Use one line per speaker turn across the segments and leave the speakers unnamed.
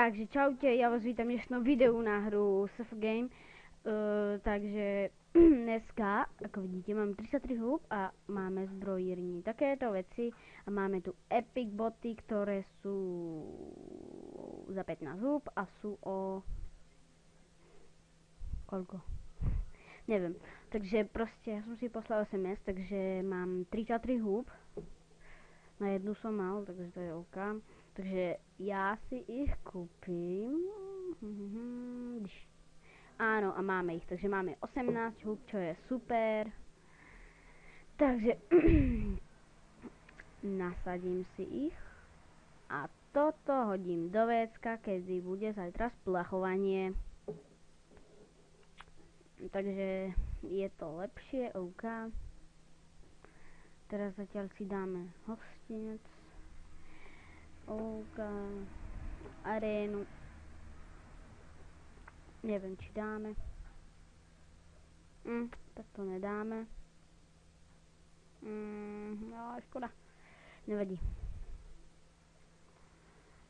Takže čaute, ja vás vítam v dnešnom videu na hru SF Game. Takže dneska, ako vidíte, máme 33 húb a máme zbrojírni takéto veci. A máme tu epic boty, ktoré sú za 15 húb a sú o... koľko? Neviem. Takže proste, ja som si poslal SMS, takže mám 33 húb. Na jednu som mal, takže to je OK. Takže ja si ich kúpim. Áno, a máme ich. Takže máme 18 húb, čo je super. Takže nasadím si ich. A toto hodím do vecka, kedy bude zajtra splachovanie. Takže je to lepšie, OK. Teraz zatiaľ si dáme hostinec. OK. Arénu. Neviem, či dáme. Tak to nedáme. No, škoda. Nevadí.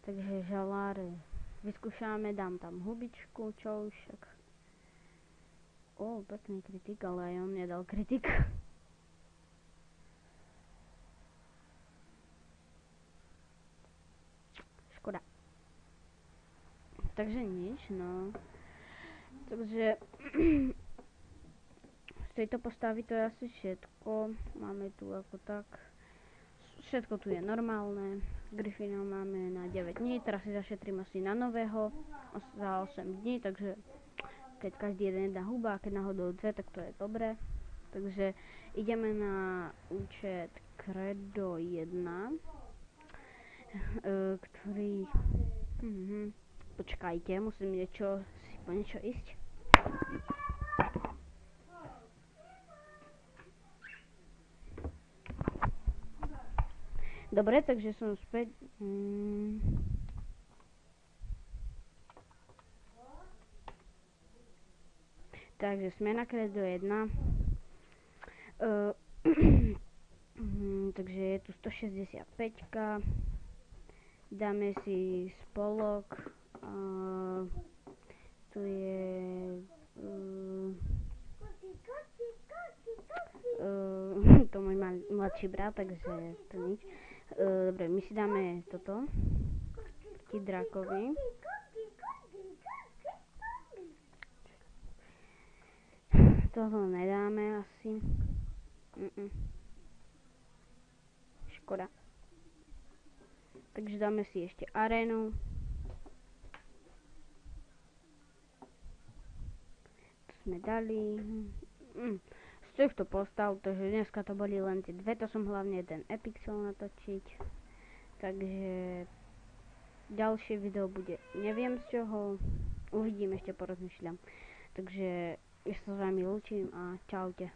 Takže žaláre vyskúšame, dám tam hubičku, čo už však. Pekný kritik, ale aj on nedal kritik. Škoda. Takže nič, no. Takže z tejto postavy to je asi všetko. Máme tu ako tak. Všetko tu je normálne. Griffina máme na 9 dní. Teraz si zašetrím asi na nového za 8 dní, takže keď každý jeden jedna huba, a keď náhodou dve, tak to je dobré. Takže ideme na účet Credo 1, ktorý... Počkajte, musím si po niečo ísť. Dobre, takže som späť. Takže sme na Credo 1. Takže je tu 165. Dáme si spolok. Tu je... to môj mladší brat, takže to nič. Dobre, my si dáme toto. Drakovi. Toho nedáme asi. Škoda. Takže dáme si ešte arénu. To sme dali. Z týchto postav, takže dneska to boli len tie dve, to som hlavne ten epic chcel natočiť. Takže ďalšie video bude, neviem z čoho, uvidím, ešte porozmýšľam. Takže ja sa s vami lúčim a čaute.